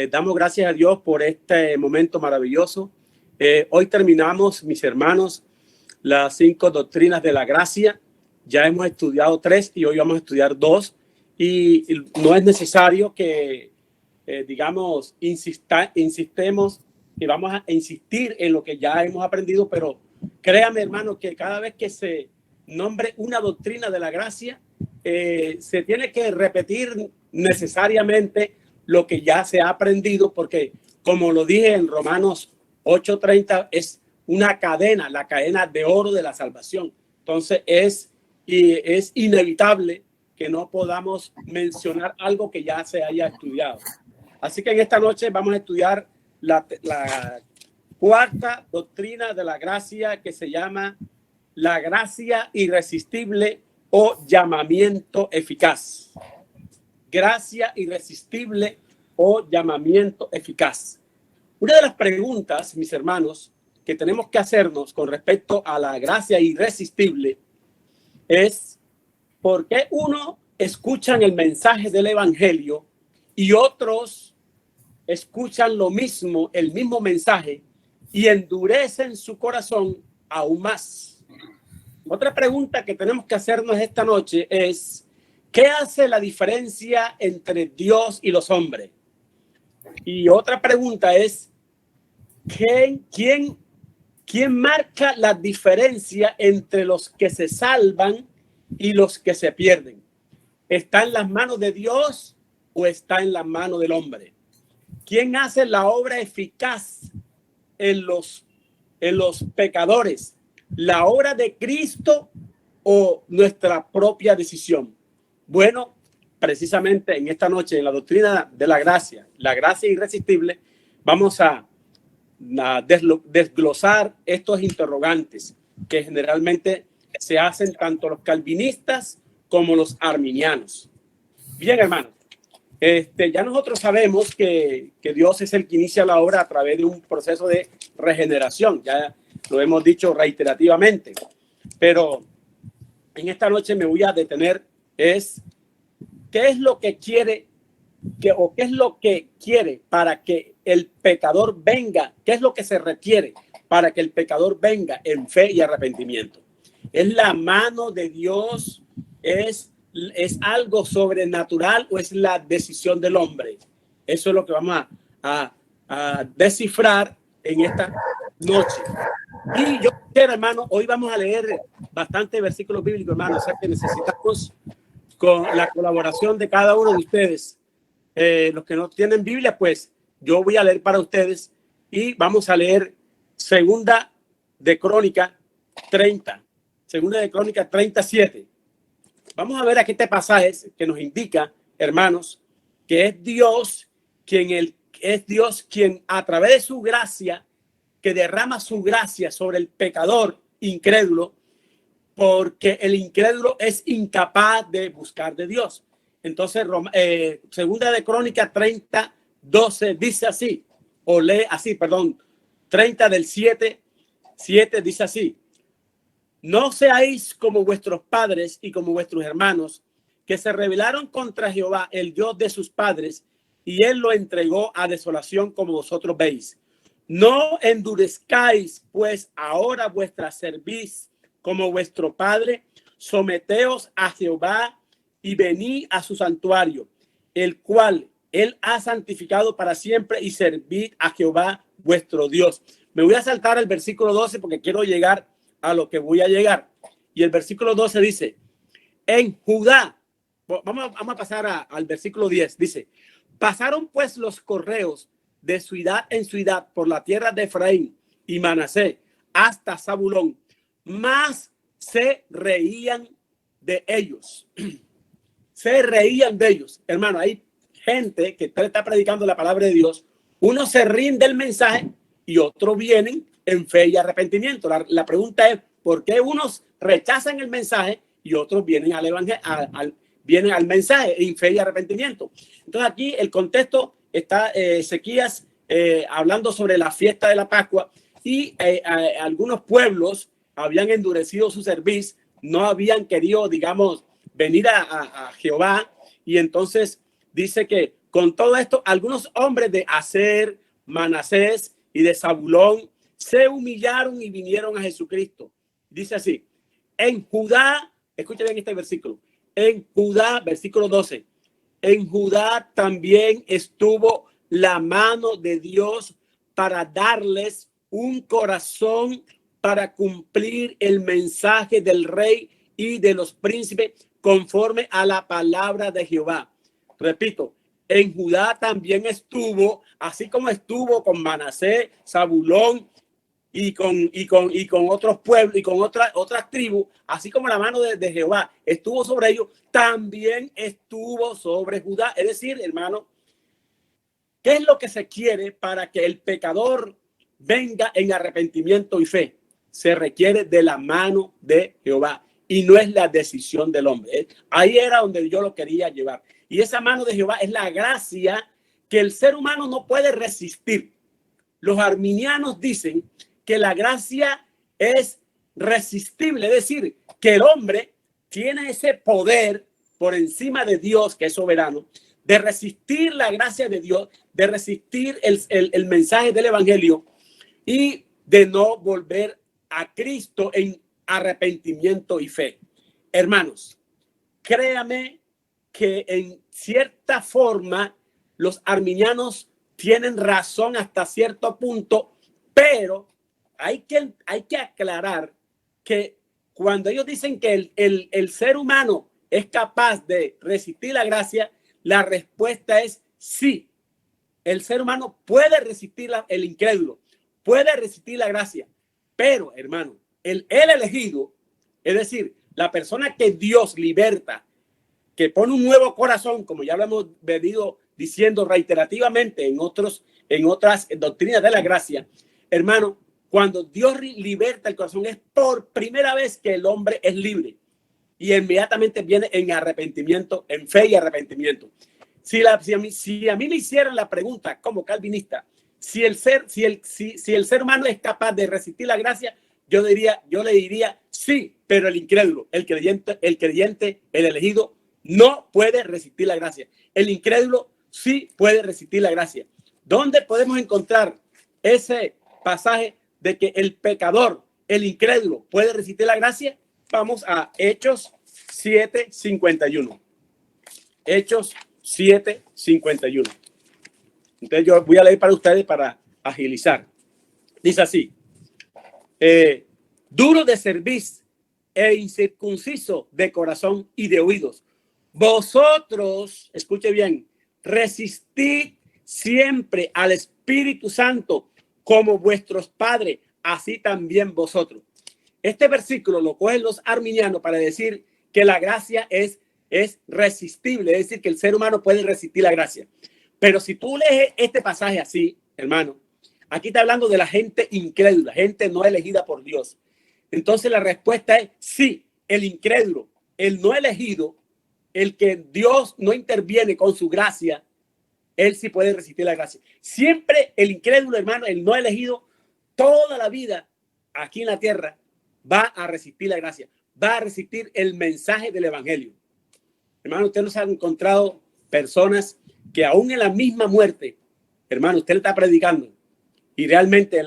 Damos gracias a Dios por este momento maravilloso. Hoy terminamos, mis hermanos, las 5 doctrinas de la gracia. Ya hemos estudiado 3 y hoy vamos a estudiar 2. Y no es necesario que, insistemos y vamos a insistir en lo que ya hemos aprendido, pero créame, hermano, que cada vez que se nombre una doctrina de la gracia, se tiene que repetir necesariamente lo que ya se ha aprendido, porque como lo dije en Romanos 8:30, es una cadena, la cadena de oro de la salvación. Entonces es inevitable que no podamos mencionar algo que ya se haya estudiado. Así que en esta noche vamos a estudiar la cuarta doctrina de la gracia, que se llama la gracia irresistible o llamamiento eficaz. Gracia irresistible o llamamiento eficaz. Una de las preguntas, mis hermanos, que tenemos que hacernos con respecto a la gracia irresistible es: ¿por qué uno escuchan el mensaje del evangelio y otros escuchan lo mismo, el mismo mensaje, y endurecen su corazón aún más? Otra pregunta que tenemos que hacernos esta noche es: ¿qué hace la diferencia entre Dios y los hombres? Y otra pregunta es: ¿quién marca la diferencia entre los que se salvan y los que se pierden? ¿Está en las manos de Dios o está en las manos del hombre? ¿Quién hace la obra eficaz en los pecadores? ¿La obra de Cristo o nuestra propia decisión? Bueno, precisamente en esta noche, en la doctrina de la gracia irresistible, vamos a desglosar estos interrogantes que generalmente se hacen tanto los calvinistas como los arminianos. Bien, hermanos, ya nosotros sabemos que Dios es el que inicia la obra a través de un proceso de regeneración. Ya lo hemos dicho reiterativamente, pero en esta noche me voy a detener es qué es lo que quiere qué es lo que quiere para que el pecador venga, qué es lo que se requiere para que el pecador venga en fe y arrepentimiento. ¿Es la mano de Dios? ¿Es algo sobrenatural o es la decisión del hombre? Eso es lo que vamos a descifrar en esta noche. Y yo quiero, hermano, hoy vamos a leer bastante versículos bíblicos, hermano. O sea que necesitamos con la colaboración de cada uno de ustedes. Los que no tienen Biblia, pues yo voy a leer para ustedes y vamos a leer Segunda de Crónica 30, Segunda de Crónica 37. Vamos a ver aquí este pasaje que nos indica, hermanos, que es Dios quien a través de su gracia, que derrama su gracia sobre el pecador incrédulo, porque el incrédulo es incapaz de buscar de Dios. Entonces, Segunda de Crónica 30, 12 dice así, o lee así, perdón, 30 del 7 dice así: no seáis como vuestros padres y como vuestros hermanos, que se rebelaron contra Jehová, el Dios de sus padres, y él lo entregó a desolación, como vosotros veis. No endurezcáis pues ahora vuestra cerviz como vuestro padre, someteos a Jehová y venid a su santuario, el cual él ha santificado para siempre, y servid a Jehová vuestro Dios. Me voy a saltar el versículo 12 porque quiero llegar a lo que voy a llegar. Y el versículo 12 dice: en Judá, vamos a pasar al versículo 10, dice: pasaron pues los correos de ciudad en ciudad por la tierra de Efraín y Manasés hasta Zabulón, mas se reían de ellos. Se reían de ellos. Hermano, hay gente que está predicando la palabra de Dios. Uno se ríen del mensaje y otros vienen en fe y arrepentimiento. La pregunta es: ¿por qué unos rechazan el mensaje y otros vienen al evangelio, vienen al mensaje en fe y arrepentimiento? Entonces aquí el contexto está Ezequías hablando sobre la fiesta de la Pascua, y algunos pueblos habían endurecido su cerviz, no habían querido, digamos, venir a Jehová, y entonces dice que con todo esto, algunos hombres de Aser, Manasés y de Zabulón se humillaron y vinieron a Jesucristo. Dice así, en Judá, escuchen bien este versículo, en Judá, versículo 12, en Judá también estuvo la mano de Dios para darles un corazón para cumplir el mensaje del rey y de los príncipes conforme a la palabra de Jehová. Repito, en Judá también estuvo, así como estuvo con Manasés, Zabulón y con otros pueblos y con otras tribus, así como la mano de Jehová estuvo sobre ellos, también estuvo sobre Judá. Es decir, hermano, ¿qué es lo que se quiere para que el pecador venga en arrepentimiento y fe? Se requiere de la mano de Jehová y no es la decisión del hombre. Ahí era donde yo lo quería llevar. Y esa mano de Jehová es la gracia que el ser humano no puede resistir. Los arminianos dicen que la gracia es resistible, es decir, que el hombre tiene ese poder por encima de Dios, que es soberano, de resistir la gracia de Dios, de resistir el mensaje del evangelio y de no volver a Cristo en arrepentimiento y fe. Hermanos, créame que en cierta forma los arminianos tienen razón hasta cierto punto, pero hay que aclarar que cuando ellos dicen que el ser humano es capaz de resistir la gracia, la respuesta es sí. El ser humano puede resistir el incrédulo, puede resistir la gracia, pero hermano, el elegido, es decir, la persona que Dios liberta, que pone un nuevo corazón, como ya lo hemos venido diciendo reiterativamente en otras doctrinas de la gracia, hermano, cuando Dios liberta el corazón es por primera vez que el hombre es libre y inmediatamente viene en arrepentimiento, en fe y arrepentimiento. Si a mí me hicieran la pregunta como calvinista, si el ser humano es capaz de resistir la gracia, yo le diría sí, pero el incrédulo, el creyente, el elegido, no puede resistir la gracia. El incrédulo sí puede resistir la gracia. ¿Dónde podemos encontrar ese pasaje de que el pecador, el incrédulo, puede resistir la gracia? Vamos a Hechos 7:51. Hechos 7:51. Entonces yo voy a leer para ustedes para agilizar. Dice así, duro de cerviz e incircunciso de corazón y de oídos. Vosotros, escuche bien, resistid siempre al Espíritu Santo como vuestros padres, así también vosotros. Este versículo lo cogen los arminianos para decir que la gracia es resistible, es decir, que el ser humano puede resistir la gracia. Pero si tú lees este pasaje así, hermano, aquí está hablando de la gente incrédula, gente no elegida por Dios. Entonces la respuesta es sí, el incrédulo, el no elegido, el que Dios no interviene con su gracia, él sí puede resistir la gracia. Siempre el incrédulo, hermano, el no elegido, toda la vida aquí en la tierra va a resistir la gracia, va a resistir el mensaje del evangelio. Hermano, usted nos ha encontrado personas que aún en la misma muerte, hermano, usted le está predicando y realmente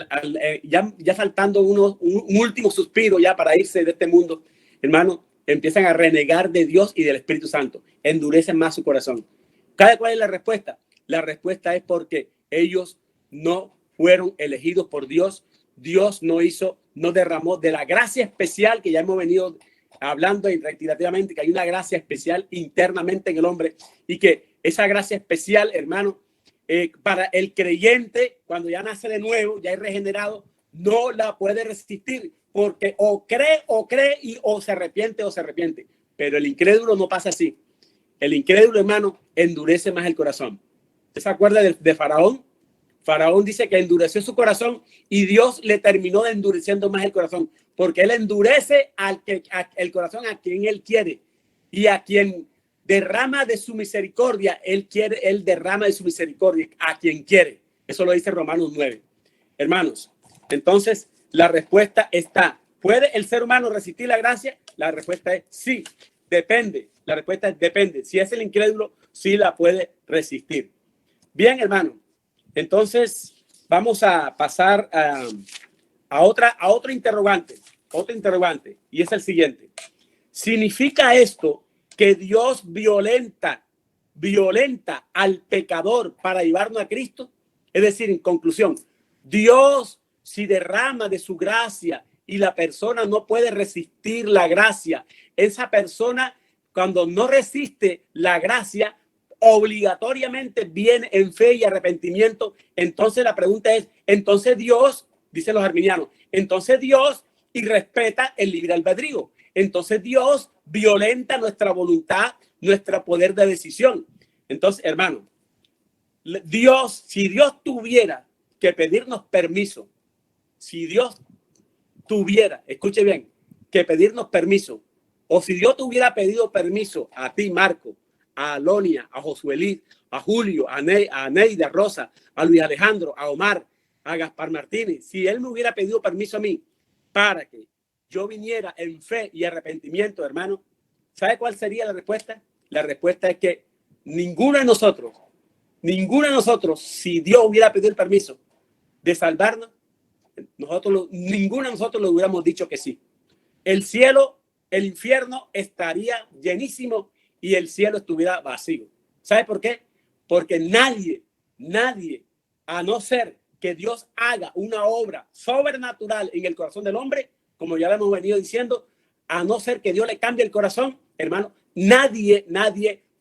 ya faltando un último suspiro ya para irse de este mundo, hermano, empiezan a renegar de Dios y del Espíritu Santo, endurecen más su corazón. ¿Cuál es la respuesta? La respuesta es porque ellos no fueron elegidos por Dios. Dios no derramó de la gracia especial que ya hemos venido hablando reiterativamente, que hay una gracia especial internamente en el hombre y que esa gracia especial, hermano, para el creyente, cuando ya nace de nuevo, ya es regenerado, no la puede resistir porque o cree o se arrepiente. Pero el incrédulo no pasa así. El incrédulo, hermano, endurece más el corazón. ¿Usted se acuerda de Faraón? Faraón dice que endureció su corazón y Dios le terminó de endureciendo más el corazón, porque él endurece el corazón a quien él quiere y a quien derrama de su misericordia, él derrama de su misericordia a quien quiere. Eso lo dice Romanos 9. Hermanos, entonces la respuesta está, ¿puede el ser humano resistir la gracia? La respuesta es sí, depende. La respuesta es depende. Si es el incrédulo, sí la puede resistir. Bien, hermano. Entonces, vamos a pasar a otro interrogante. Otro interrogante. Y es el siguiente. ¿Significa esto que Dios violenta al pecador para llevarnos a Cristo? Es decir, en conclusión, Dios, si derrama de su gracia y la persona no puede resistir la gracia, esa persona, cuando no resiste la gracia, obligatoriamente viene en fe y arrepentimiento. Entonces la pregunta es, entonces Dios, dicen los arminianos, entonces Dios y respeta el libre albedrío. Entonces Dios violenta nuestra voluntad, nuestro poder de decisión. Entonces, hermano, Dios, si Dios tuviera que pedirnos permiso, si Dios tuviera, escuche bien, que pedirnos permiso, o si Dios te hubiera pedido permiso a ti, Marco, a Alonia, a Josuelí, a Julio, a Neida, a Rosa, a Luis Alejandro, a Omar, a Gaspar Martínez, si él me hubiera pedido permiso a mí para que yo viniera en fe y arrepentimiento, hermano, ¿sabe cuál sería la respuesta? La respuesta es que ninguno de nosotros, si Dios hubiera pedido el permiso de salvarnos, ninguno de nosotros le hubiéramos dicho que sí. El cielo, el infierno estaría llenísimo y el cielo estuviera vacío. ¿Sabe por qué? Porque nadie, a no ser que Dios haga una obra sobrenatural en el corazón del hombre, como ya lo hemos venido diciendo, a no ser que Dios le cambie el corazón, hermano, nadie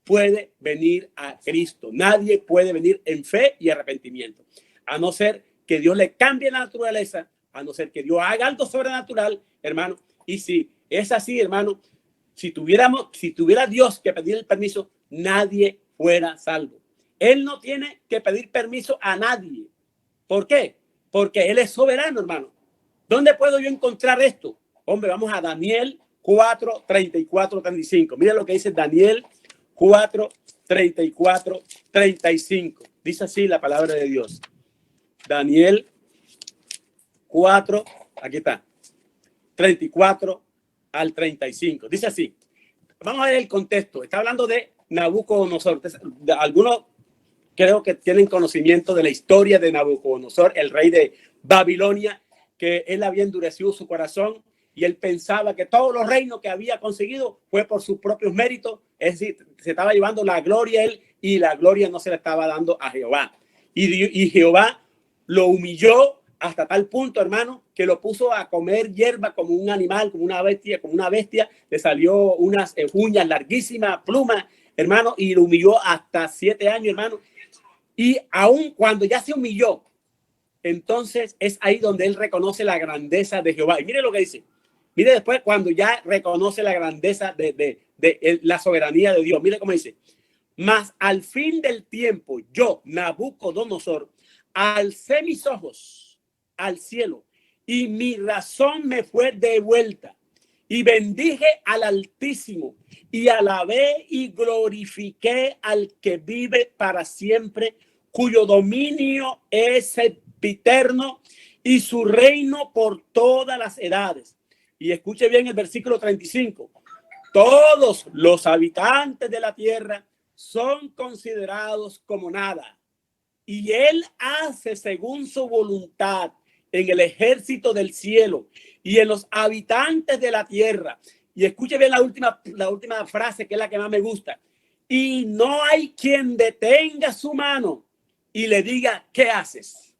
puede venir a Cristo. Nadie puede venir en fe y arrepentimiento. A no ser que Dios le cambie la naturaleza, a no ser que Dios haga algo sobrenatural, hermano. Y si es así, hermano, si tuviera Dios que pedir el permiso, nadie fuera salvo. Él no tiene que pedir permiso a nadie. ¿Por qué? Porque Él es soberano, hermano. ¿Dónde puedo yo encontrar esto? Hombre, vamos a Daniel 4, 34, 35. Mira lo que dice Daniel 4, 34, 35. Dice así la palabra de Dios. Daniel 4, aquí está, 34 al 35. Dice así. Vamos a ver el contexto. Está hablando de Nabucodonosor. Algunos creo que tienen conocimiento de la historia de Nabucodonosor, el rey de Babilonia, que él había endurecido su corazón y él pensaba que todos los reinos que había conseguido fue por sus propios méritos. Es decir, se estaba llevando la gloria a él y la gloria no se la estaba dando a Jehová. Y Jehová lo humilló hasta tal punto, hermano, que lo puso a comer hierba como un animal, como una bestia. Le salió unas uñas larguísimas, plumas, hermano, y lo humilló hasta 7 años, hermano. Y aún cuando ya se humilló, entonces es ahí donde él reconoce la grandeza de Jehová. Y mire lo que dice. Mire después cuando ya reconoce la grandeza de la soberanía de Dios. Mire cómo dice. Mas al fin del tiempo, yo, Nabucodonosor, alcé mis ojos al cielo y mi razón me fue devuelta. Y bendije al Altísimo y alabé y glorifiqué al que vive para siempre, cuyo dominio es eterno y su reino por todas las edades. Y escuche bien el versículo 35. Todos los habitantes de la tierra son considerados como nada. Y él hace según su voluntad en el ejército del cielo y en los habitantes de la tierra. Y escuche bien la última frase, que es la que más me gusta. Y no hay quien detenga su mano y le diga, ¿qué haces?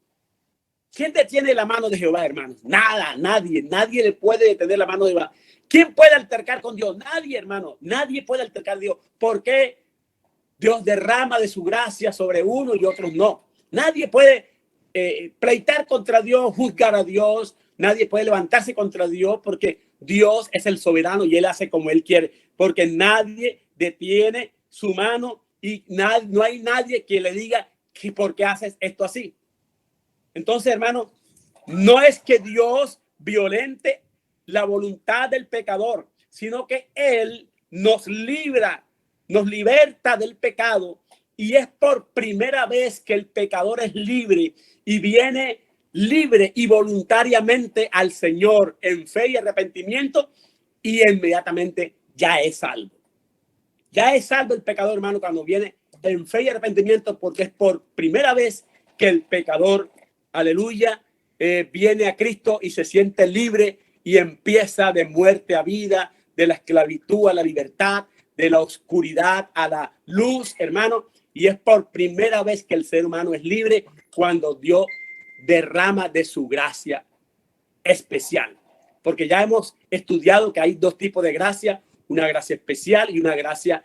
¿Quién detiene la mano de Jehová, hermanos? Nada, nadie le puede detener la mano de Jehová. ¿Quién puede altercar con Dios? Nadie, hermano, nadie puede altercar a Dios. ¿Por qué? Dios derrama de su gracia sobre uno y otros no. Nadie puede pleitar contra Dios, juzgar a Dios. Nadie puede levantarse contra Dios porque Dios es el soberano y Él hace como Él quiere. Porque nadie detiene su mano y no hay nadie que le diga que por qué haces esto así. Entonces, hermano, no es que Dios violente la voluntad del pecador, sino que Él nos liberta del pecado, y es por primera vez que el pecador es libre y viene libre y voluntariamente al Señor en fe y arrepentimiento, y inmediatamente ya es salvo. Ya es salvo el pecador, hermano, cuando viene en fe y arrepentimiento, porque es por primera vez que el pecador, aleluya, viene a Cristo y se siente libre y empieza de muerte a vida, de la esclavitud a la libertad, de la oscuridad a la luz, hermano. Y es por primera vez que el ser humano es libre cuando Dios derrama de su gracia especial. Porque ya hemos estudiado que hay dos tipos de gracia, una gracia especial y una gracia,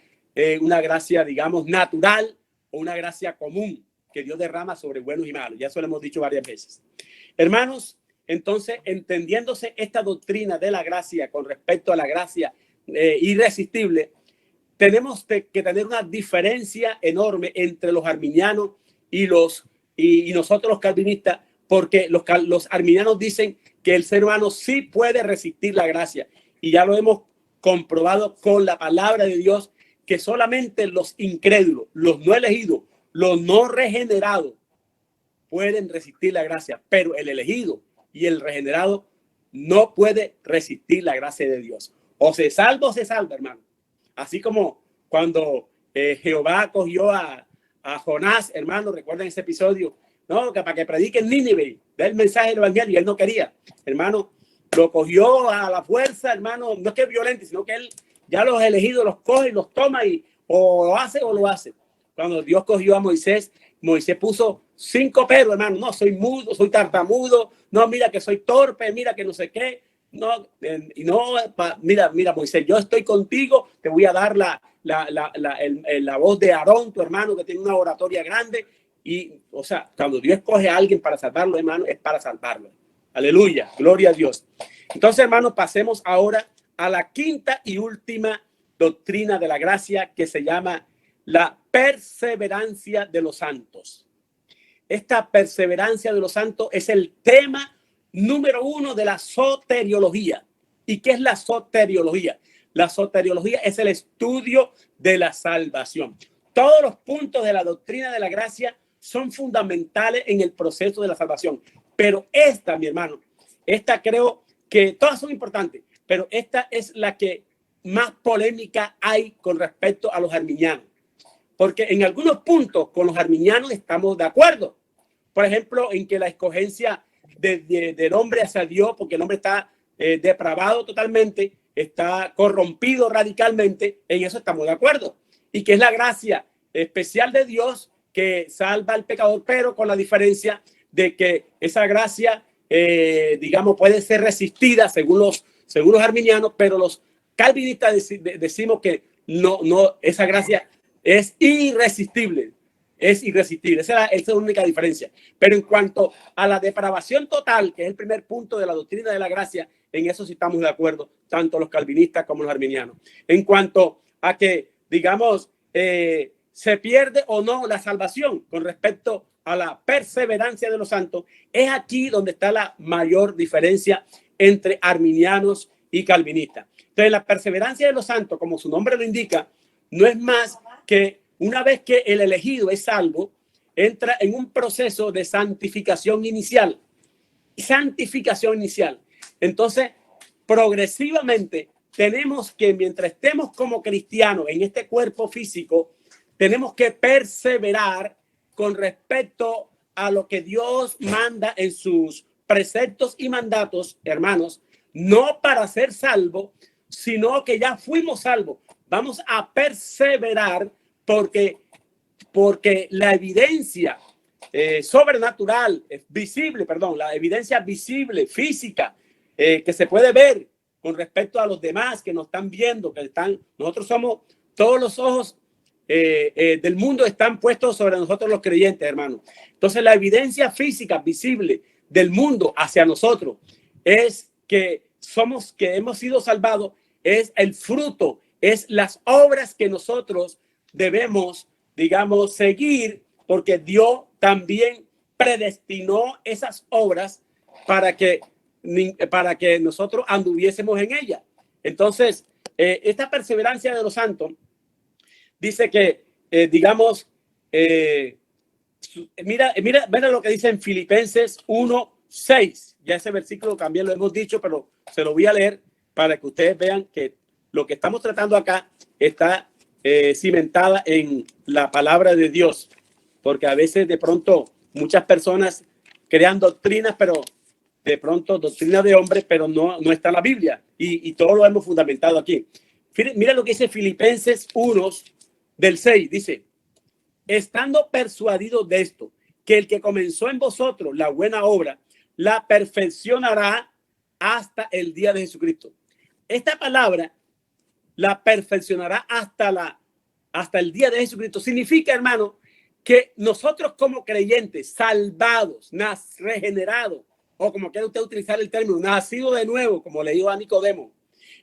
digamos, natural o una gracia común que Dios derrama sobre buenos y malos. Ya eso lo hemos dicho varias veces. Hermanos, entonces, entendiéndose esta doctrina de la gracia con respecto a la gracia irresistible, tenemos que tener una diferencia enorme entre los arminianos y nosotros los calvinistas, porque los arminianos dicen que el ser humano sí puede resistir la gracia, y ya lo hemos comprobado con la palabra de Dios, que solamente los incrédulos, los no elegidos, los no regenerados pueden resistir la gracia, pero el elegido y el regenerado no puede resistir la gracia de Dios. O se salva, hermano. Así como cuando Jehová cogió a Jonás, hermano, recuerden ese episodio, no, que para que predique en Nínive, del mensaje del evangelio, y él no quería, hermano, lo cogió a la fuerza, hermano, no es que es violento, sino que él ya los elegidos los coge y los toma y o lo hace o lo hace. Cuando Dios cogió a Moisés, Moisés puso 5 peros, hermano, no, soy mudo, soy tartamudo, no, mira que soy torpe, mira que no sé qué, no, y no, mira, Moisés, yo estoy contigo, te voy a dar la voz de Aarón, tu hermano, que tiene una oratoria grande. Y, o sea, cuando Dios escoge a alguien para salvarlo, hermano, es para salvarlo. Aleluya, gloria a Dios. Entonces, hermanos, pasemos ahora a la quinta y última doctrina de la gracia, que se llama la perseverancia de los santos. Esta perseverancia de los santos es el tema número 1 de la soteriología. ¿Y qué es la soteriología? La soteriología es el estudio de la salvación. Todos los puntos de la doctrina de la gracia son fundamentales en el proceso de la salvación. Pero esta, mi hermano, esta creo que todas son importantes, pero esta es la que más polémica hay con respecto a los arminianos. Porque en algunos puntos con los arminianos estamos de acuerdo. Por ejemplo, en que la escogencia del hombre hacia Dios, porque el hombre está depravado totalmente, está corrompido radicalmente, en eso estamos de acuerdo. Y que es la gracia especial de Dios que salva al pecador, pero con la diferencia de que esa gracia, digamos, puede ser resistida según los arminianos, pero los calvinistas decimos que no, esa gracia es irresistible. Es irresistible. Esa es la única diferencia. Pero en cuanto a la depravación total, que es el primer punto de la doctrina de la gracia, en eso sí estamos de acuerdo, tanto los calvinistas como los arminianos. En cuanto a que, digamos, se pierde o no la salvación con respecto a la perseverancia de los santos, es aquí donde está la mayor diferencia entre arminianos y calvinistas. Entonces, la perseverancia de los santos, como su nombre lo indica, no es más que una vez que el elegido es salvo, entra en un proceso de santificación inicial. Entonces, progresivamente tenemos que, mientras estemos como cristianos en este cuerpo físico, tenemos que perseverar con respecto a lo que Dios manda en sus preceptos y mandatos, hermanos, no para ser salvo, sino que ya fuimos salvos. Vamos a perseverar porque la evidencia sobrenatural, visible, la evidencia visible, física, que se puede ver con respecto a los demás que nos están viendo, nosotros somos, todos los ojos del mundo están puestos sobre nosotros los creyentes, hermanos. Entonces, la evidencia física visible del mundo hacia nosotros es que hemos sido salvados, es el fruto, es las obras que nosotros debemos, digamos, seguir, porque Dios también predestinó esas obras para que nosotros anduviésemos en ellas. Entonces, esta perseverancia de los santos dice que, digamos, mira lo que dice en Filipenses 1:6. Ya ese versículo también lo hemos dicho, pero se lo voy a leer para que ustedes vean que lo que estamos tratando acá está cimentada en la palabra de Dios, porque a veces de pronto muchas personas crean doctrinas, pero de pronto doctrina de hombre, pero no está en la Biblia, y todo lo hemos fundamentado aquí. Mira lo que dice Filipenses 1 del 6, dice: estando persuadido de esto, que el que comenzó en vosotros la buena obra, la perfeccionará hasta el día de Jesucristo. Esta palabra, la perfeccionará hasta el día de Jesucristo, significa, hermano, que nosotros como creyentes, salvados, regenerados, o como quiera usted utilizar el término, nacido de nuevo, como le digo a Nicodemo,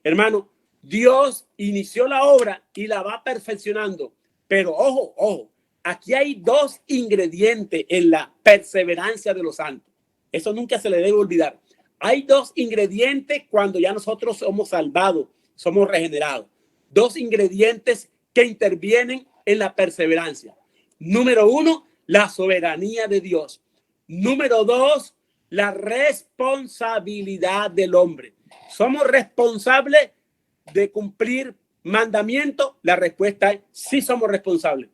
hermano, Dios inició la obra y la va perfeccionando. Pero ojo, aquí hay dos ingredientes en la perseverancia de los santos. Eso nunca se le debe olvidar. Hay dos ingredientes cuando ya nosotros somos salvados, somos regenerados. Dos ingredientes que intervienen en la perseverancia. Número uno, la soberanía de Dios. Número dos, la responsabilidad del hombre. ¿Somos responsables de cumplir mandamientos? La respuesta es sí, somos responsables.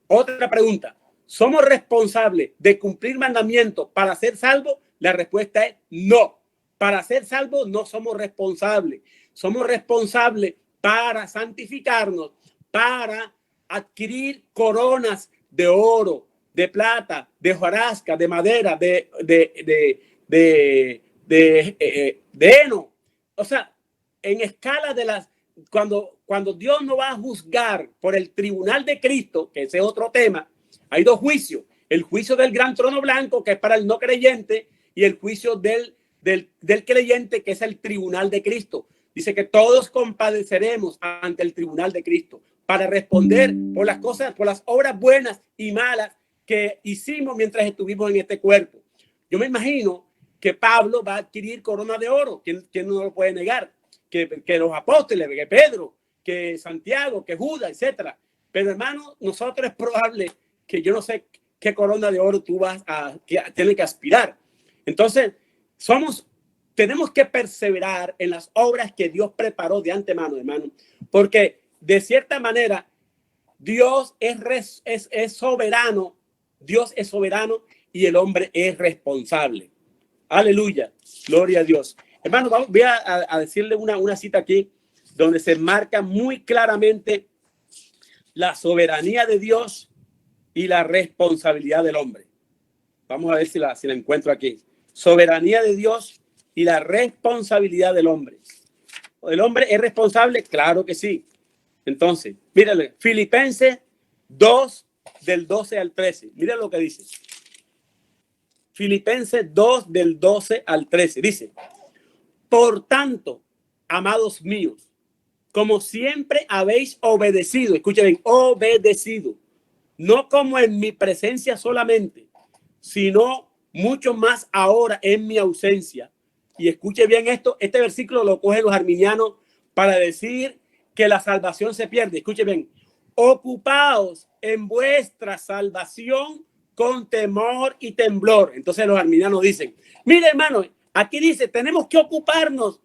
Otra pregunta: ¿somos responsables de cumplir mandamientos para ser salvos? La respuesta es no. Para ser salvos no somos responsables. Somos responsables para santificarnos, para adquirir coronas de oro, de plata, de hojarasca, de madera, de heno. O sea, en escala de las, cuando Dios no va a juzgar por el tribunal de Cristo, que ese es otro tema, hay dos juicios: el juicio del gran trono blanco, que es para el no creyente, y el juicio del creyente, que es el tribunal de Cristo. Dice que todos compadeceremos ante el tribunal de Cristo para responder por las cosas, por las obras buenas y malas que hicimos mientras estuvimos en este cuerpo. Yo me imagino que Pablo va a adquirir corona de oro. ¿Quién no lo puede negar? Que los apóstoles, que Pedro, que Santiago, que Judas, etcétera. Pero hermano, nosotros es probable que yo no sé qué corona de oro tú vas a tener que aspirar. Entonces, tenemos que perseverar en las obras que Dios preparó de antemano, hermano, porque de cierta manera Dios es soberano, Dios es soberano y el hombre es responsable. Aleluya, gloria a Dios. Hermano, voy a decirle una cita aquí donde se marca muy claramente la soberanía de Dios y la responsabilidad del hombre. Vamos a ver si la encuentro aquí. Soberanía de Dios y la responsabilidad del hombre. ¿El hombre es responsable? Claro que sí. Entonces, mírale, Filipenses 2, del 12 al 13. Mira lo que dice. Filipenses 2, del 12 al 13. Dice: por tanto, amados míos, como siempre habéis obedecido, escuchen, obedecido, no como en mi presencia solamente, sino mucho más ahora en mi ausencia. Y escuche bien esto, este versículo lo cogen los arminianos para decir que la salvación se pierde. Escuche bien: ocupaos en vuestra salvación con temor y temblor. Entonces los arminianos dicen, mire hermano, aquí dice, tenemos que ocuparnos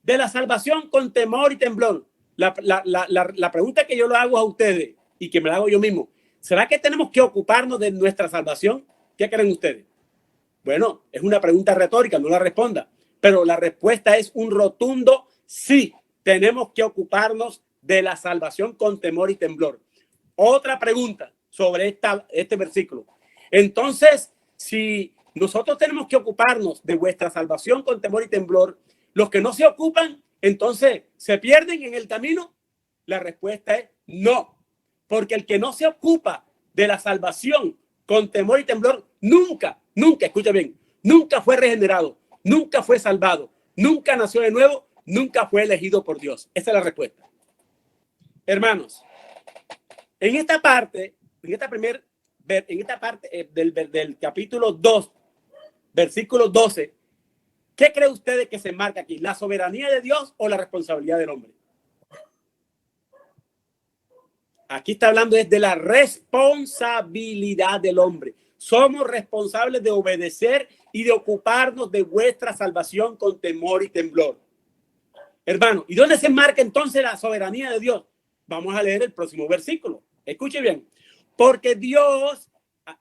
de la salvación con temor y temblor. La pregunta que yo le hago a ustedes y que me la hago yo mismo: ¿será que tenemos que ocuparnos de nuestra salvación? ¿Qué creen ustedes? Bueno, es una pregunta retórica, no la responda, pero la respuesta es un rotundo sí. Tenemos que ocuparnos de la salvación con temor y temblor. Otra pregunta sobre este versículo: entonces, si nosotros tenemos que ocuparnos de vuestra salvación con temor y temblor, los que no se ocupan, entonces, ¿se pierden en el camino? La respuesta es no, porque el que no se ocupa de la salvación con temor y temblor, nunca, escucha bien, nunca fue regenerado, nunca fue salvado, nunca nació de nuevo, nunca fue elegido por Dios. Esa es la respuesta. Hermanos, en esta parte del capítulo 2, versículo 12, ¿qué cree usted que se marca aquí? ¿La soberanía de Dios o la responsabilidad del hombre? Aquí está hablando de la responsabilidad del hombre. Somos responsables de obedecer y de ocuparnos de vuestra salvación con temor y temblor. Hermano, ¿y dónde se marca entonces la soberanía de Dios? Vamos a leer el próximo versículo. Escuche bien. Porque Dios,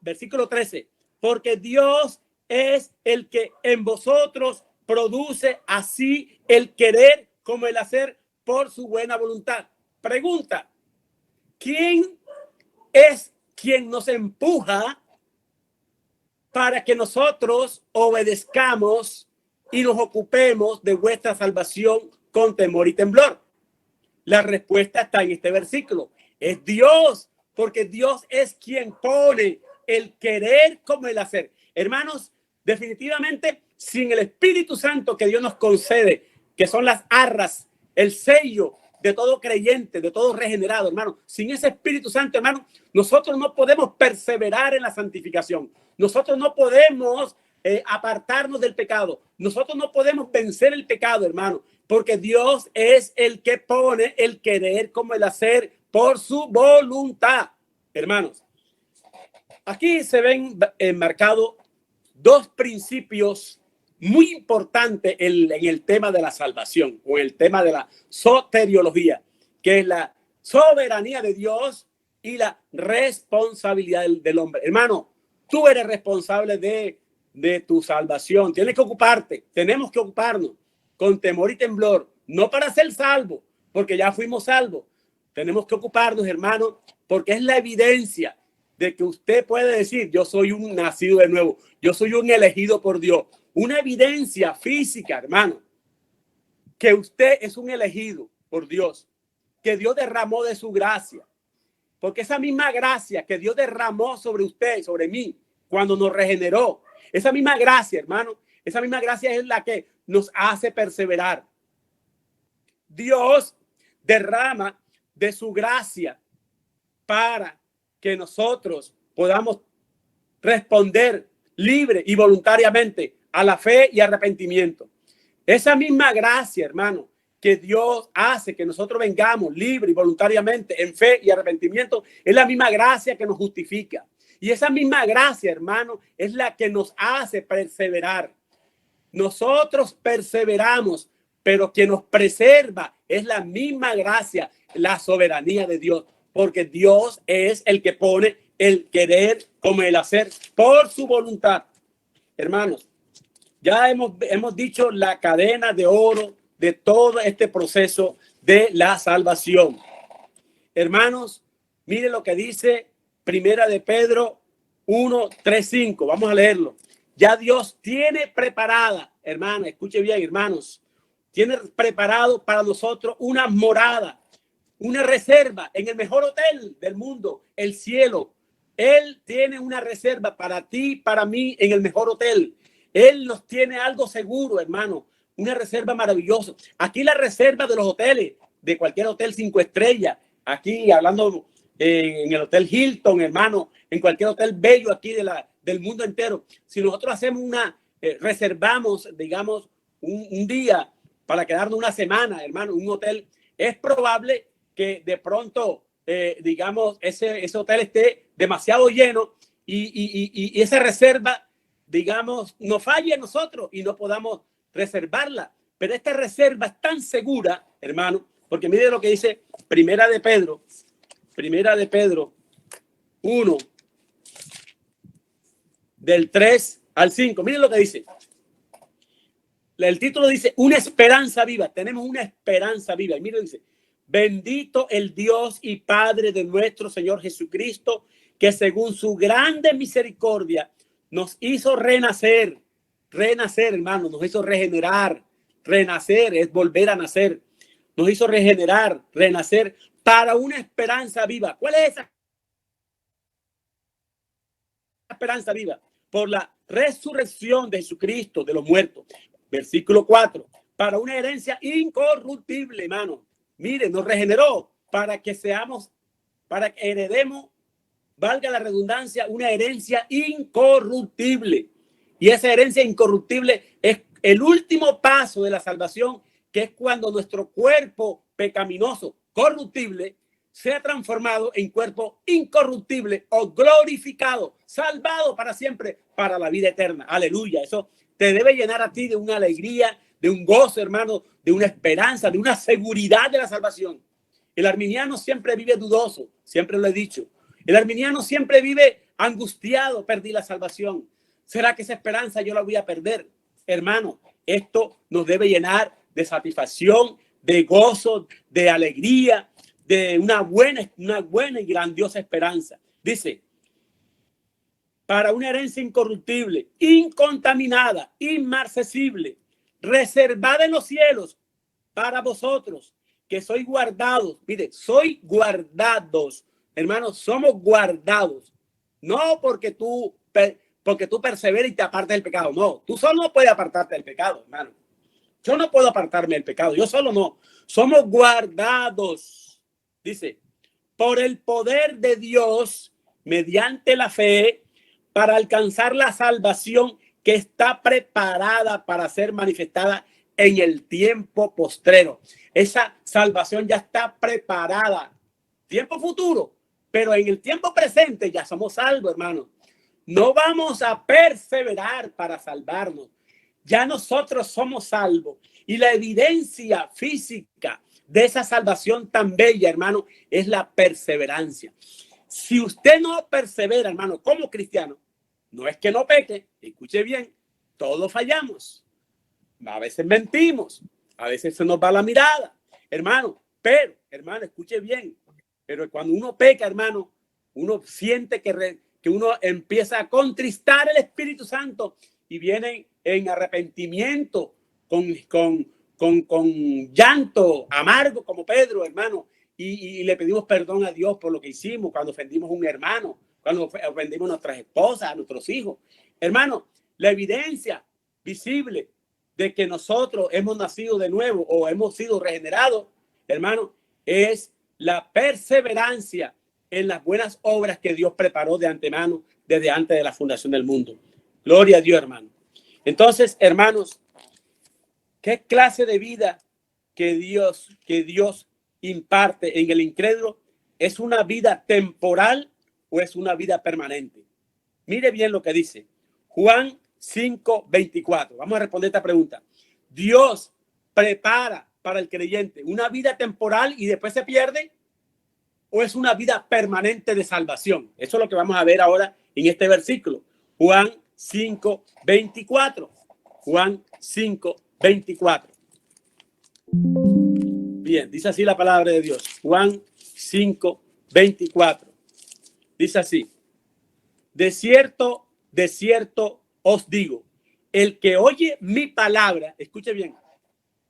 versículo 13, porque Dios es el que en vosotros produce así el querer como el hacer por su buena voluntad. Pregunta, ¿quién es quien nos empuja para que nosotros obedezcamos y nos ocupemos de vuestra salvación con temor y temblor? La respuesta está en este versículo. Es Dios, porque Dios es quien pone el querer como el hacer. Hermanos, definitivamente, sin el Espíritu Santo que Dios nos concede, que son las arras, el sello de todo creyente, de todo regenerado, hermano, sin ese Espíritu Santo, hermano, nosotros no podemos perseverar en la santificación. Nosotros no podemos apartarnos del pecado. Nosotros no podemos vencer el pecado, hermano, porque Dios es el que pone el querer como el hacer por su voluntad. Hermanos, aquí se ven enmarcados dos principios muy importantes en el tema de la salvación o en el tema de la soteriología, que es la soberanía de Dios y la responsabilidad del hombre. Hermano, tú eres responsable de tu salvación. Tienes que ocuparte, tenemos que ocuparnos con temor y temblor, no para ser salvos, porque ya fuimos salvos. Tenemos que ocuparnos, hermano, porque es la evidencia de que usted puede decir, yo soy un nacido de nuevo, yo soy un elegido por Dios. Una evidencia física, hermano, que usted es un elegido por Dios, que Dios derramó de su gracia. Porque esa misma gracia que Dios derramó sobre usted, sobre mí, cuando nos regeneró, esa misma gracia, hermano, esa misma gracia es la que nos hace perseverar. Dios derrama de su gracia para que nosotros podamos responder libre y voluntariamente a la fe y arrepentimiento. Esa misma gracia, hermano, que Dios hace que nosotros vengamos libre y voluntariamente en fe y arrepentimiento, es la misma gracia que nos justifica. Y esa misma gracia, hermano, es la que nos hace perseverar. Nosotros perseveramos, pero quien nos preserva es la misma gracia, la soberanía de Dios, porque Dios es el que pone el querer como el hacer por su voluntad. Hermanos, ya hemos dicho la cadena de oro de todo este proceso de la salvación. Hermanos, mire lo que dice Primera de Pedro 1, 3, 5. Vamos a leerlo. Ya Dios tiene preparada, hermanos, escuche bien, hermanos, tiene preparado para nosotros una morada, una reserva en el mejor hotel del mundo, el cielo. Él tiene una reserva para ti, para mí, en el mejor hotel. Él nos tiene algo seguro, hermano, una reserva maravillosa. Aquí la reserva de los hoteles, de cualquier hotel 5 estrellas, aquí hablando en el Hotel Hilton, hermano, en cualquier hotel bello aquí del mundo entero. Si nosotros hacemos reservamos, digamos, un día para quedarnos una semana, hermano, un hotel, es probable que de pronto, digamos, ese hotel esté demasiado lleno y esa reserva, digamos, nos falle a nosotros y no podamos reservarla. Pero esta reserva es tan segura, hermano, porque mire lo que dice Primera de Pedro 1, del 3 al 5. Miren lo que dice. El título dice, una esperanza viva. Tenemos una esperanza viva. Y miren, dice, bendito el Dios y Padre de nuestro Señor Jesucristo, que según su grande misericordia nos hizo renacer. Renacer, hermano, nos hizo regenerar. Renacer es volver a nacer. Nos hizo regenerar, renacer para una esperanza viva. ¿Cuál es esa esperanza viva? Por la resurrección de Jesucristo de los muertos. Versículo 4. Para una herencia incorruptible, hermano. Mire, nos regeneró para que heredemos, valga la redundancia, una herencia incorruptible. Y esa herencia incorruptible es el último paso de la salvación, que es cuando nuestro cuerpo pecaminoso, corruptible, sea transformado en cuerpo incorruptible o glorificado, salvado para siempre, para la vida eterna. Aleluya. Eso te debe llenar a ti de una alegría, de un gozo, hermano, de una esperanza, de una seguridad de la salvación. El arminiano siempre vive dudoso, siempre lo he dicho. El arminiano siempre vive angustiado, perdí la salvación. ¿Será que esa esperanza yo la voy a perder? Hermano, esto nos debe llenar de satisfacción, de gozo, de alegría, de una buena y grandiosa esperanza. Dice, para una herencia incorruptible, incontaminada, inmarcesible, reservada en los cielos para vosotros, que sois guardados. Mire, soy guardados. Hermanos, somos guardados. No porque tú perseveres y te apartes del pecado. No, tú solo no puedes apartarte del pecado, hermano. Yo no puedo apartarme del pecado. Yo solo no. Somos guardados. Dice, por el poder de Dios, mediante la fe, para alcanzar la salvación que está preparada para ser manifestada en el tiempo postrero. Esa salvación ya está preparada. Tiempo futuro, pero en el tiempo presente ya somos salvos, hermano. No vamos a perseverar para salvarnos. Ya nosotros somos salvos. Y la evidencia física de esa salvación tan bella, hermano, es la perseverancia. Si usted no persevera, hermano, como cristiano, no es que no peque, escuche bien, todos fallamos. A veces mentimos, a veces se nos va la mirada, hermano, pero, hermano, escuche bien, pero cuando uno peca, hermano, uno siente que uno empieza a contristar el Espíritu Santo y viene en arrepentimiento, con llanto amargo como Pedro, hermano, y le pedimos perdón a Dios por lo que hicimos cuando ofendimos a un hermano, cuando ofendimos a nuestras esposas, a nuestros hijos. Hermano, la evidencia visible de que nosotros hemos nacido de nuevo o hemos sido regenerados, hermano, es la perseverancia en las buenas obras que Dios preparó de antemano desde antes de la fundación del mundo. Gloria a Dios, hermano. Entonces, hermanos, ¿qué clase de vida que Dios imparte en el incrédulo? ¿Es una vida temporal o es una vida permanente? Mire bien lo que dice Juan 5:24. Vamos a responder esta pregunta. ¿Dios prepara para el creyente una vida temporal y después se pierde? ¿O es una vida permanente de salvación? Eso es lo que vamos a ver ahora en este versículo. Juan 5:24. Juan 5:24. Bien, dice así la palabra de Dios. Juan 5:24. Dice así. De cierto os digo, el que oye mi palabra, escuche bien,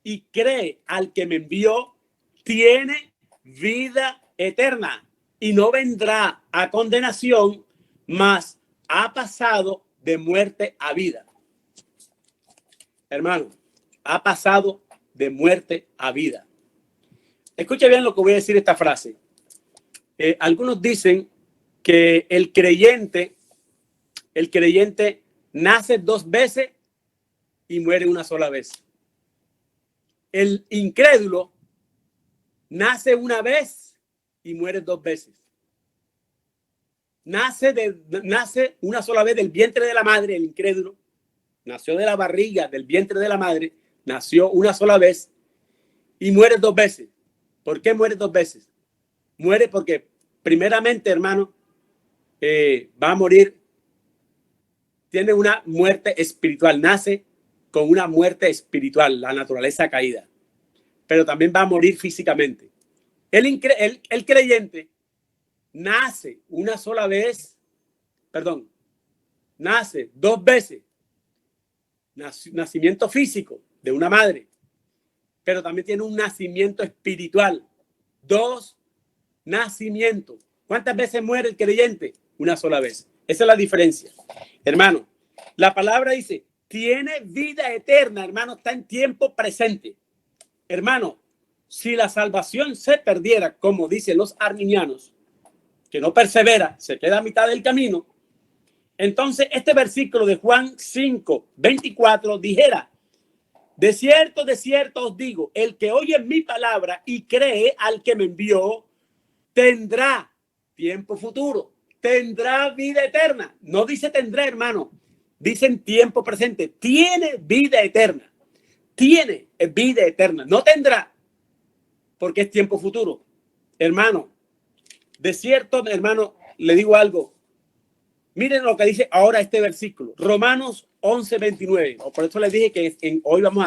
y cree al que me envió, tiene vida eterna y no vendrá a condenación, mas ha pasado de muerte a vida. Hermano, ha pasado de muerte a vida. Escuche bien lo que voy a decir esta frase. Algunos dicen que el creyente nace 2 veces y muere una sola vez. El incrédulo nace una vez y muere 2 veces. Nace una sola vez del vientre de la madre, el incrédulo. Nació de la barriga, del vientre de la madre, nació una sola vez y muere 2 veces. ¿Por qué muere 2 veces? Muere porque, primeramente, hermano, va a morir, tiene una muerte espiritual, nace con una muerte espiritual, la naturaleza caída, pero también va a morir físicamente. El creyente nace una sola vez, nace 2 veces, nacimiento físico de una madre, pero también tiene un nacimiento espiritual, 2 nacimientos. ¿Cuántas veces muere el creyente? Una sola vez. Esa es la diferencia. Hermano, la palabra dice, tiene vida eterna, hermano, está en tiempo presente. Hermano, si la salvación se perdiera, como dicen los arminianos, que no persevera, se queda a mitad del camino, entonces este versículo de Juan 5:24 dijera, de cierto os digo, el que oye mi palabra y cree al que me envió, tendrá tiempo futuro, tendrá vida eterna. No dice tendrá, hermano, dice en tiempo presente, tiene vida eterna, tiene vida eterna, no tendrá, porque es tiempo futuro. hermano, de cierto, hermano, le digo algo. Miren lo que dice ahora este versículo, Romanos 11:29. Por eso les dije que hoy vamos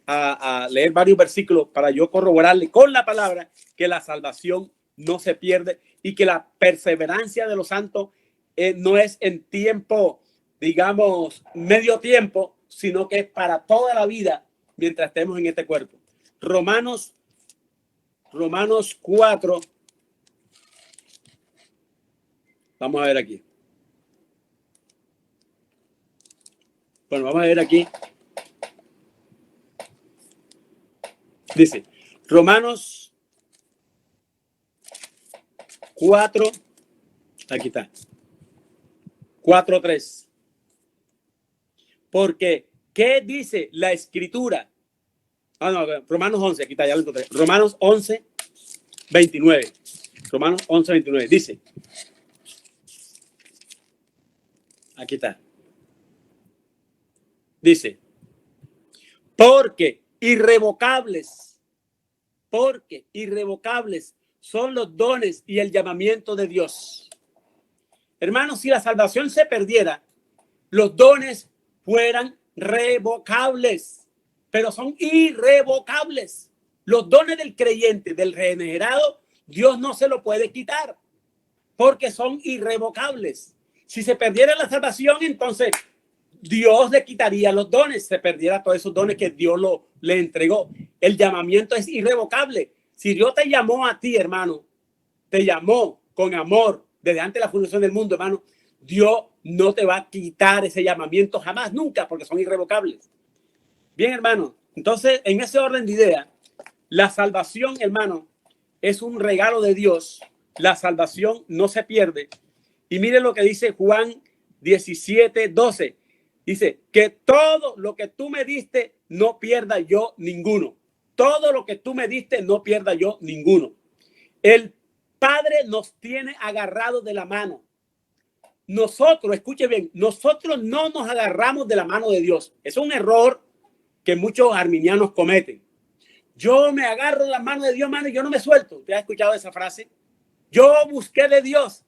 a leer varios versículos para yo corroborarle con la palabra que la salvación no se pierde y que la perseverancia de los santos no es en tiempo, digamos, medio tiempo, sino que es para toda la vida mientras estemos en este cuerpo. Romanos 4. Vamos a ver aquí. Bueno, vamos a ver aquí. Dice, Romanos 4, aquí está, 4:3. Porque, ¿qué dice la Escritura? No, Romanos 11, aquí está, ya lo encontré. Romanos 11:29. Romanos 11:29. Dice, aquí está. Dice, porque irrevocables son los dones y el llamamiento de Dios. Hermanos, si la salvación se perdiera, los dones fueran revocables, pero son irrevocables. Los dones del creyente, del regenerado, Dios no se lo puede quitar porque son irrevocables. Si se perdiera la salvación, entonces Dios le quitaría los dones, se perdiera todos esos dones que Dios le entregó. El llamamiento es irrevocable. Si Dios te llamó a ti, hermano, te llamó con amor desde antes de la fundación del mundo, hermano, Dios no te va a quitar ese llamamiento jamás, nunca, porque son irrevocables. Bien, hermano, entonces, en ese orden de idea, la salvación, hermano, es un regalo de Dios. La salvación no se pierde. Y mire lo que dice Juan 17:12. Dice que todo lo que tú me diste, no pierda yo ninguno. Todo lo que tú me diste, no pierda yo ninguno. El Padre nos tiene agarrados de la mano. Nosotros, escuche bien, nosotros no nos agarramos de la mano de Dios. Es un error que muchos arminianos cometen. Yo me agarro de la mano de Dios, hermano, y yo no me suelto. ¿Usted ha escuchado esa frase? Yo busqué de Dios.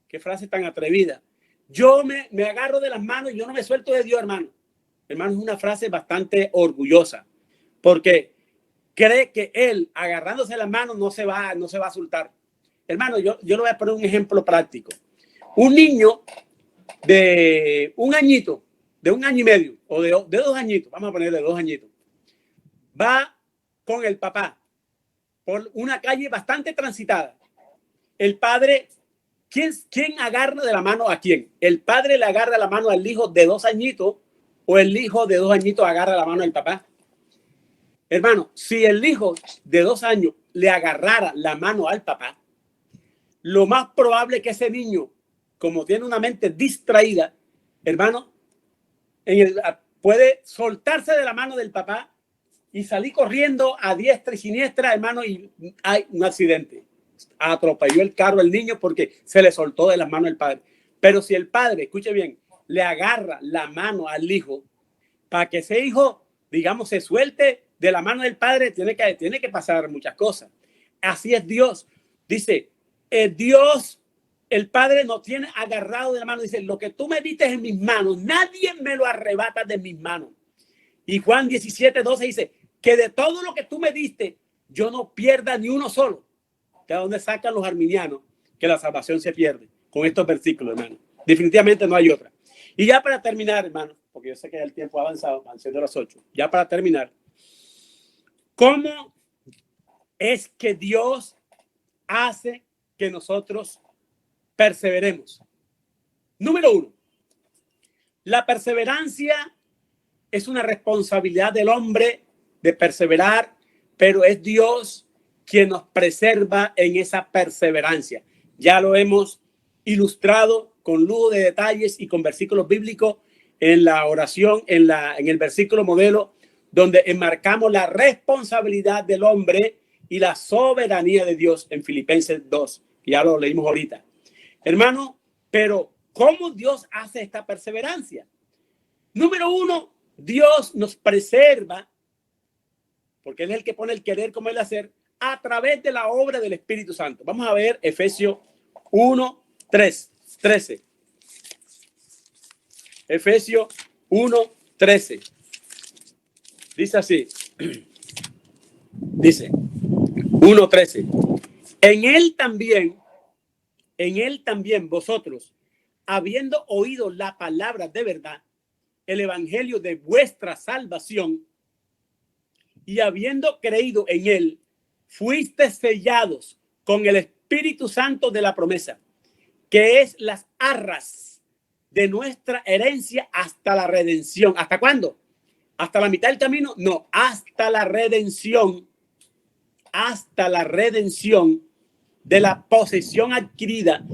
Qué frase tan atrevida. Yo me agarro de las manos y yo no me suelto de Dios, hermano. Hermano, es una frase bastante orgullosa, porque cree que él, agarrándose las manos, no se va a soltar. Hermano, yo le voy a poner un ejemplo práctico. Un niño de un añito, de un año y medio, o de 2 añitos, vamos a ponerle 2 añitos, va con el papá por una calle bastante transitada. El padre... ¿Quién agarra de la mano a quién? ¿El padre le agarra la mano al hijo de 2 añitos o el hijo de 2 añitos agarra la mano del papá? Hermano, si el hijo de 2 años le agarrara la mano al papá, lo más probable es que ese niño, como tiene una mente distraída, hermano, puede soltarse de la mano del papá y salir corriendo a diestra y siniestra, hermano, y hay un accidente. Atropelló el carro el niño porque se le soltó de las manos del padre. Pero si el padre, escuche bien, le agarra la mano al hijo para que ese hijo, digamos, se suelte de la mano del padre, tiene que pasar muchas cosas. Así es Dios. Dice, Dios, el Padre nos tiene agarrado de la mano. Dice, lo que tú me diste en mis manos, nadie me lo arrebata de mis manos. Y Juan 17:12 dice, que de todo lo que tú me diste, yo no pierda ni uno solo. ¿De dónde sacan los arminianos que la salvación se pierde? Con estos versículos, hermano. Definitivamente no hay otra. Y ya para terminar, hermano, porque yo sé que el tiempo ha avanzado, van siendo las 8. Ya para terminar, ¿cómo es que Dios hace que nosotros perseveremos? Número 1, la perseverancia es una responsabilidad del hombre de perseverar, pero es Dios quien nos preserva en esa perseverancia. Ya lo hemos ilustrado con lujo de detalles y con versículos bíblicos en la oración, en el versículo modelo, donde enmarcamos la responsabilidad del hombre y la soberanía de Dios en Filipenses 2, que ya lo leímos ahorita. Hermano, pero ¿cómo Dios hace esta perseverancia? Número 1, Dios nos preserva, porque Él es el que pone el querer como el hacer, a través de la obra del Espíritu Santo. Vamos a ver Efesios 1:13. Efesios 1:13. Dice así. Dice 1:13. En él también vosotros, habiendo oído la palabra de verdad, el evangelio de vuestra salvación, y habiendo creído en él, fuiste sellados con el Espíritu Santo de la promesa, que es las arras de nuestra herencia hasta la redención. ¿Hasta cuándo? ¿Hasta la mitad del camino? No, hasta la redención. Hasta la redención de la posesión adquirida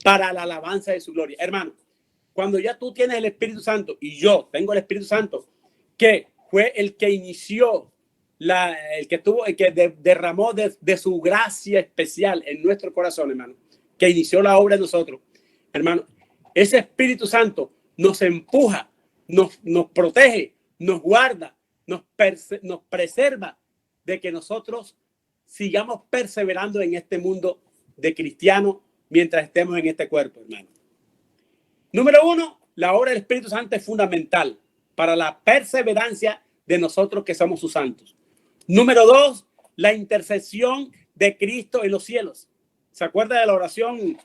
para la alabanza de su gloria. Hermano, cuando ya tú tienes el Espíritu Santo y yo tengo el Espíritu Santo, que fue el que inició, el que derramó de su gracia especial en nuestro corazón, hermano, que inició la obra de nosotros, hermano, ese Espíritu Santo nos empuja, nos protege, nos guarda, nos preserva de que nosotros sigamos perseverando en este mundo de cristianos mientras estemos en este cuerpo, hermano. Número 1, la obra del Espíritu Santo es fundamental para la perseverancia de nosotros que somos sus santos. Número 2, la intercesión de Cristo en los cielos. ¿Se acuerda de la oración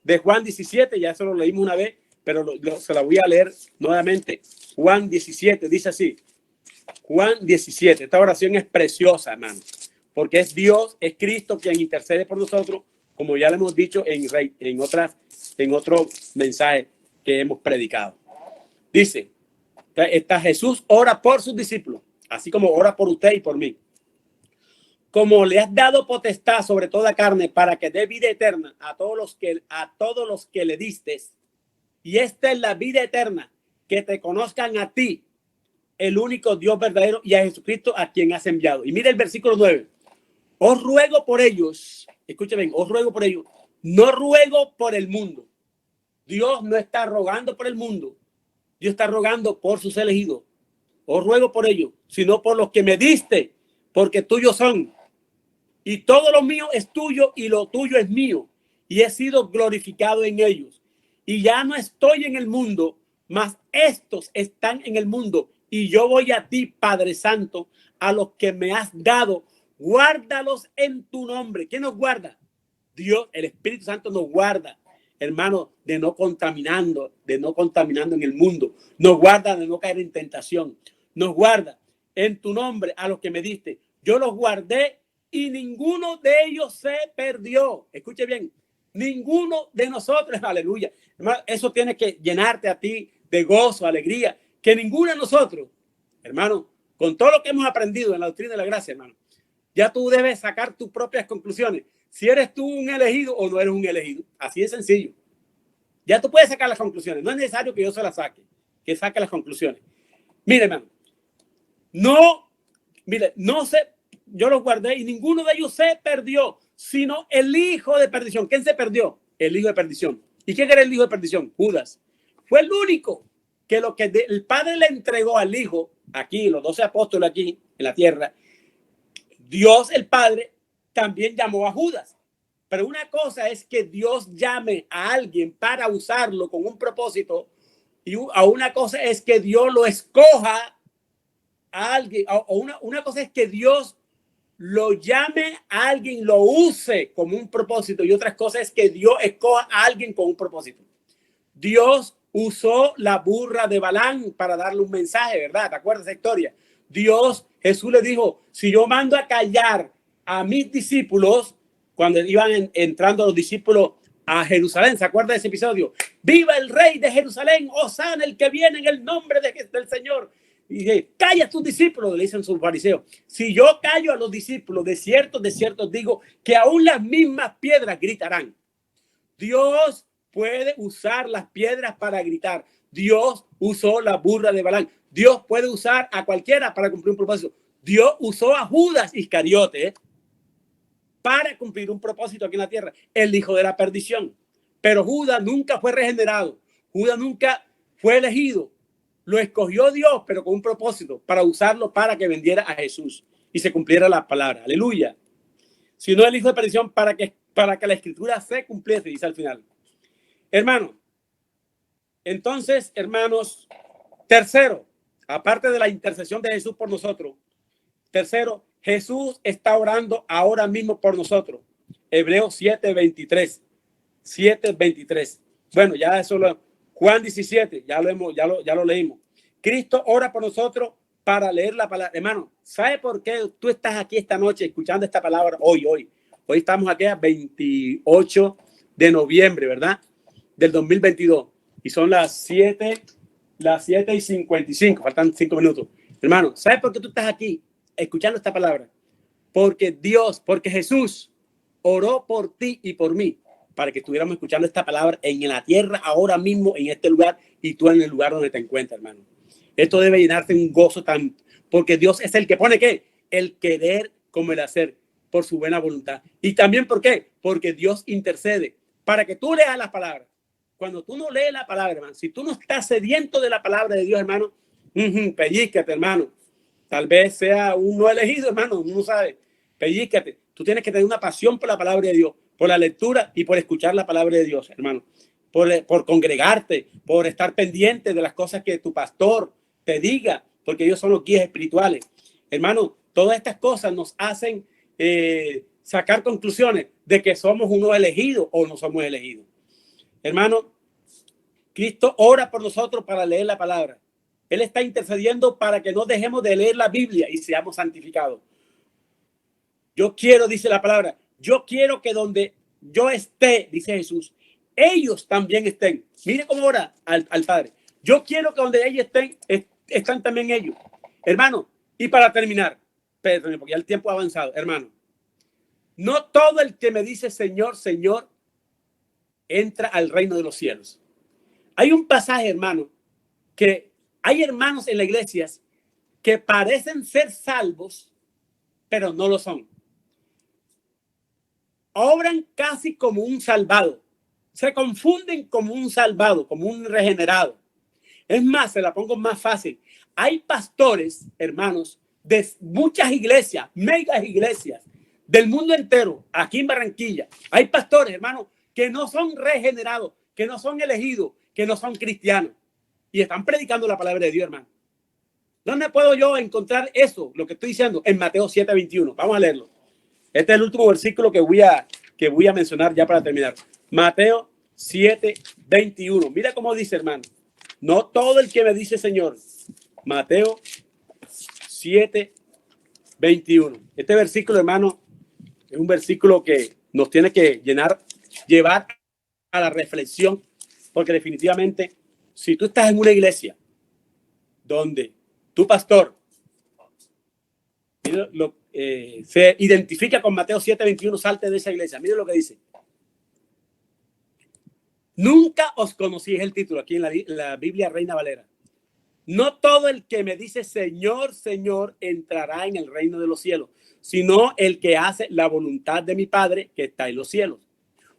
de Juan 17? Ya eso lo leímos una vez, pero se la voy a leer nuevamente. Juan 17 dice así. Juan 17. Esta oración es preciosa, hermano, porque es Dios, es Cristo quien intercede por nosotros, como ya lo hemos dicho en otro mensaje que hemos predicado. Dice, Jesús ora por sus discípulos, así como ora por usted y por mí. Como le has dado potestad sobre toda carne para que dé vida eterna a todos los que le distes. Y esta es la vida eterna, que te conozcan a ti, el único Dios verdadero, y a Jesucristo a quien has enviado. Y mira el versículo 9. Os ruego por ellos, escuchen, os ruego por ellos, no ruego por el mundo. Dios no está rogando por el mundo, Dios está rogando por sus elegidos. Os ruego por ellos, sino por los que me diste, porque tuyos son. Y todo lo mío es tuyo y lo tuyo es mío. Y he sido glorificado en ellos. Y ya no estoy en el mundo, mas estos están en el mundo. Y yo voy a ti, Padre Santo, a los que me has dado. Guárdalos en tu nombre. ¿Quién nos guarda? Dios, el Espíritu Santo nos guarda, hermano, de no contaminando en el mundo. Nos guarda de no caer en tentación. Nos guarda en tu nombre a los que me diste. Yo los guardé y ninguno de ellos se perdió. Escuche bien, ninguno de nosotros, aleluya. Hermano, eso tiene que llenarte a ti de gozo, alegría, que ninguno de nosotros, hermano, con todo lo que hemos aprendido en la doctrina de la gracia, hermano, ya tú debes sacar tus propias conclusiones. Si eres tú un elegido o no eres un elegido. Así de sencillo. Ya tú puedes sacar las conclusiones. No es necesario que yo se las saque, que saque las conclusiones. Mire, hermano, no sé, yo los guardé y ninguno de ellos se perdió, sino el hijo de perdición. ¿Quién se perdió? El hijo de perdición. ¿Y quién era el hijo de perdición? Judas. Fue el único que lo que el Padre le entregó al Hijo, aquí, los 12 apóstoles aquí en la tierra, Dios el Padre también llamó a Judas. Pero una cosa es que Dios llame a alguien para usarlo con un propósito, y a una cosa es que Dios lo escoja a alguien, o una cosa es que Dios lo llame a alguien, lo use como un propósito, y otra cosa es que Dios escoja a alguien con un propósito. Dios usó la burra de Balaam para darle un mensaje, ¿verdad? ¿Te acuerdas de esa historia? Jesús le dijo, si yo mando a callar a mis discípulos, cuando iban entrando los discípulos a Jerusalén, ¿se acuerda de ese episodio? ¡Viva el rey de Jerusalén! ¡Hosana el que viene en el nombre del Señor! Y dice, calla a tus discípulos, le dicen sus fariseos. Si yo callo a los discípulos, de cierto digo que aún las mismas piedras gritarán. Dios puede usar las piedras para gritar. Dios usó la burra de Balaam. Dios puede usar a cualquiera para cumplir un propósito. Dios usó a Judas Iscariote para cumplir un propósito aquí en la tierra, el hijo de la perdición. Pero Judas nunca fue regenerado. Judas nunca fue elegido. Lo escogió Dios, pero con un propósito, para usarlo para que vendiera a Jesús y se cumpliera la palabra. Aleluya. sino el Hijo de perdición para que la Escritura se cumpliese, dice al final. Hermano, entonces, hermanos, tercero, aparte de la intercesión de Jesús por nosotros, tercero, Jesús está orando ahora mismo por nosotros. Hebreos 7:23. 7:23. Bueno, ya eso lo Juan 17, ya lo leímos. Cristo ora por nosotros para leer la palabra. Hermano, ¿sabe por qué tú estás aquí esta noche escuchando esta palabra hoy? Hoy estamos aquí a 28 de noviembre, ¿verdad? Del 2022. Y son las 7:55. Faltan 5 minutos. Hermano, ¿sabes por qué tú estás aquí escuchando esta palabra? Porque Jesús oró por ti y por mí para que estuviéramos escuchando esta palabra en la tierra ahora mismo, en este lugar, y tú en el lugar donde te encuentras, hermano. Esto debe llenarte un gozo tan, porque Dios es el que pone ¿qué? El querer como el hacer por su buena voluntad. Y también ¿por qué? Porque Dios intercede para que tú leas las palabras. Cuando tú no lees la palabra, hermano, si tú no estás sediento de la palabra de Dios, hermano, pellícate, hermano. Tal vez sea un no elegido, hermano, uno no sabe. Pellícate. Tú tienes que tener una pasión por la palabra de Dios, por la lectura y por escuchar la palabra de Dios, hermano. Por congregarte, por estar pendiente de las cosas que tu pastor te diga, porque ellos son los guías espirituales. Hermano, todas estas cosas nos hacen sacar conclusiones de que somos unos elegidos o no somos elegidos. Hermano, Cristo ora por nosotros para leer la palabra. Él está intercediendo para que no dejemos de leer la Biblia y seamos santificados. Yo quiero, dice la palabra, yo quiero que donde yo esté, dice Jesús, ellos también estén. Mire cómo ora al Padre. Yo quiero que donde ellos están también ellos. Hermano, y para terminar, perdón, porque ya el tiempo ha avanzado, hermano. No todo el que me dice Señor, Señor, entra al reino de los cielos. Hay un pasaje, hermano, que hay hermanos en las iglesias que parecen ser salvos, pero no lo son. Obran casi como un salvado. Se confunden como un salvado, como un regenerado. Es más, se la pongo más fácil. Hay pastores, hermanos, de muchas iglesias, megas iglesias del mundo entero, aquí en Barranquilla. Hay pastores, hermanos, que no son regenerados, que no son elegidos, que no son cristianos. Y están predicando la palabra de Dios, hermano. ¿Dónde puedo yo encontrar eso, lo que estoy diciendo? En Mateo 7:21. Vamos a leerlo. Este es el último versículo que voy a mencionar ya para terminar. Mateo 7:21. Mira cómo dice, hermano. No todo el que me dice Señor. Mateo 7:21. Este versículo, hermano, es un versículo que nos tiene que llevar a la reflexión, porque definitivamente, si tú estás en una iglesia donde tu pastor se identifica con Mateo 7:21, salte de esa iglesia. Mire lo que dice. Nunca os conocí, es el título aquí en la Biblia Reina Valera. No todo el que me dice Señor, Señor, entrará en el reino de los cielos, sino el que hace la voluntad de mi Padre que está en los cielos.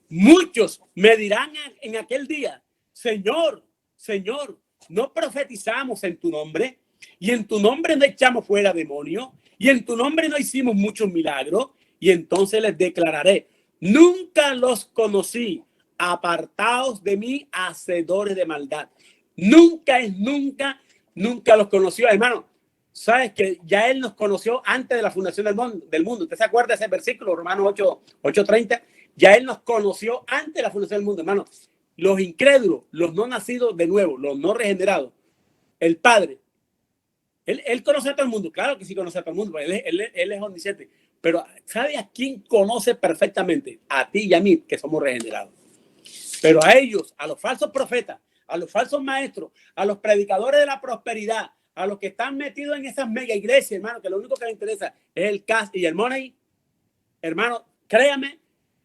Muchos me dirán en aquel día, Señor, Señor, ¿no profetizamos en tu nombre? Y en tu nombre no echamos fuera demonios, y en tu nombre no hicimos muchos milagros. Y entonces les declararé, nunca los conocí, apartaos de mí, hacedores de maldad. Nunca los conoció, hermano. Sabes que ya él nos conoció antes de la fundación del mundo. ¿Usted se acuerda de ese versículo, Romanos 8:30? Ya él nos conoció antes de la fundación del mundo, hermano. Los incrédulos, los no nacidos de nuevo, los no regenerados, el Padre, él conoce a todo el mundo. Claro que sí conoce a todo el mundo, él es omnisciente. Pero ¿sabe a quién conoce perfectamente? A ti y a mí, que somos regenerados. Pero a ellos, a los falsos profetas, a los falsos maestros, a los predicadores de la prosperidad, a los que están metidos en esas mega iglesias, hermano, que lo único que les interesa es el cash y el money, hermano, créame,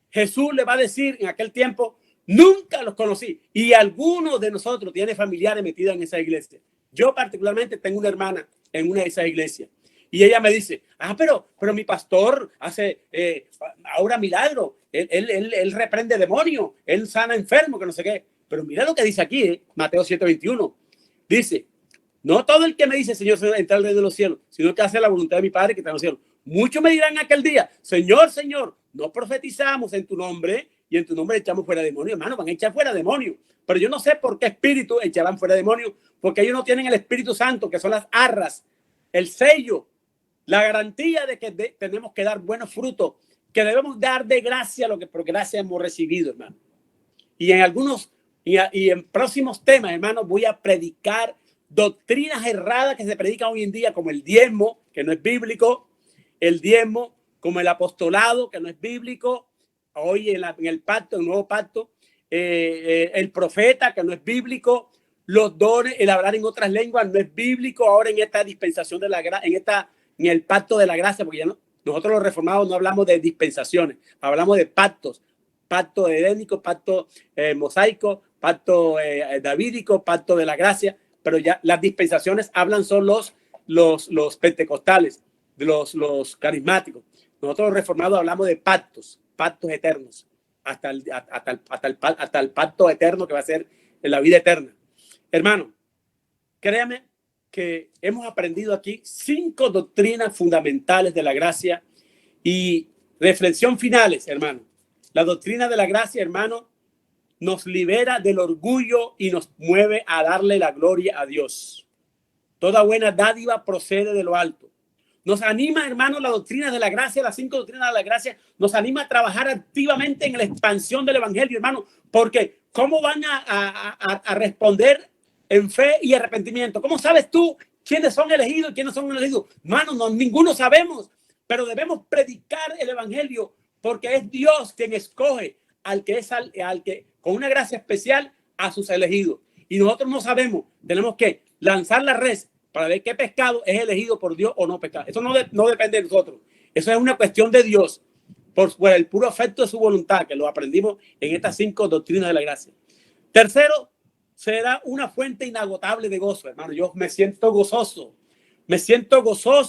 Jesús le va a decir en aquel tiempo, nunca los conocí. Y algunos de nosotros tiene familiares metidos en esa iglesia. Yo particularmente tengo una hermana en una de esas iglesias. Y ella me dice, pero mi pastor hace ahora milagro. Él reprende demonios. Él sana enfermos, que no sé qué. Pero mira lo que dice aquí, Mateo 7:21. Dice, no todo el que me dice, Señor, Señor, entra al reino de los cielos, sino que hace la voluntad de mi Padre que está en los cielos. Muchos me dirán aquel día, Señor, Señor, no profetizamos en tu nombre y en tu nombre echamos fuera demonios. Hermano, van a echar fuera demonios. Pero yo no sé por qué espíritu echarán fuera demonios, porque ellos no tienen el Espíritu Santo, que son las arras, el sello, la garantía de que tenemos que dar buenos frutos, que debemos dar de gracia lo que por gracia hemos recibido, hermano. Y en algunos y en próximos temas, hermano, voy a predicar doctrinas erradas que se predican hoy en día, como el diezmo, que no es bíblico, el diezmo, como el apostolado, que no es bíblico, hoy en el pacto, el nuevo pacto, el profeta, que no es bíblico, los dones, el hablar en otras lenguas no es bíblico ahora en esta dispensación de la gracia, en el pacto de la gracia, porque ya no, nosotros los reformados no hablamos de dispensaciones, hablamos de pactos, pacto edénico, pacto mosaico, pacto davídico, pacto de la gracia, pero ya las dispensaciones hablan son los pentecostales, los carismáticos. Nosotros los reformados hablamos de pactos eternos, hasta el pacto eterno que va a ser en la vida eterna. Hermano, créame que hemos aprendido aquí 5 doctrinas fundamentales de la gracia y reflexión finales, hermano. La doctrina de la gracia, hermano, nos libera del orgullo y nos mueve a darle la gloria a Dios. Toda buena dádiva procede de lo alto. Nos anima, hermano, la doctrina de la gracia, las 5 doctrinas de la gracia, nos anima a trabajar activamente en la expansión del evangelio, hermano, porque ¿cómo van a responder en fe y arrepentimiento? ¿Cómo sabes tú quiénes son elegidos y quiénes son elegidos? Hermano, no, ninguno sabemos, pero debemos predicar el evangelio porque es Dios quien escoge al que con una gracia especial a sus elegidos. Y nosotros no sabemos, tenemos que lanzar la red para ver qué pescado es elegido por Dios o no pescado. Eso no depende de nosotros. Eso es una cuestión de Dios por el puro afecto de su voluntad, que lo aprendimos en estas 5 doctrinas de la gracia. Tercero, será una fuente inagotable de gozo, hermano. Yo me siento gozoso,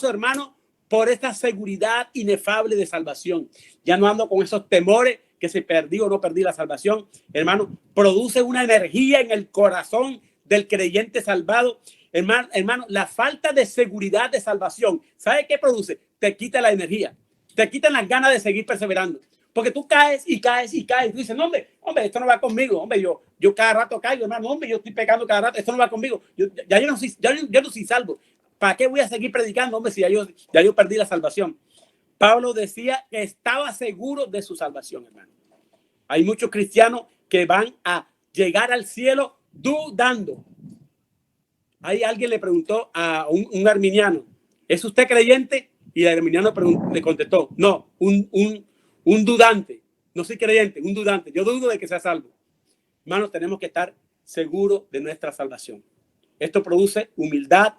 hermano, por esta seguridad inefable de salvación. Ya no ando con esos temores que si perdí o no perdí la salvación, hermano. Produce una energía en el corazón del creyente salvado. Hermano, la falta de seguridad de salvación, ¿sabe qué produce? Te quita la energía, te quitan las ganas de seguir perseverando. Porque tú caes y caes y caes. Tú dices, no, hombre, esto no va conmigo. Hombre, yo cada rato caigo, hermano. Hombre, yo estoy pecando cada rato. Esto no va conmigo. Yo no soy salvo. ¿Para qué voy a seguir predicando, hombre, si ya yo perdí la salvación? Pablo decía que estaba seguro de su salvación, hermano. Hay muchos cristianos que van a llegar al cielo dudando. Ahí alguien le preguntó a un arminiano, ¿es usted creyente? Y el arminiano le contestó, no, un dudante. No soy creyente, un dudante. Yo dudo de que sea salvo. Hermanos, tenemos que estar seguros de nuestra salvación. Esto produce humildad,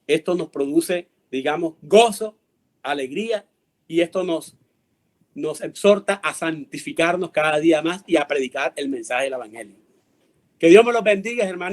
esto nos produce, digamos, gozo, alegría, y esto nos exhorta a santificarnos cada día más y a predicar el mensaje del evangelio. Que Dios me los bendiga, hermanos.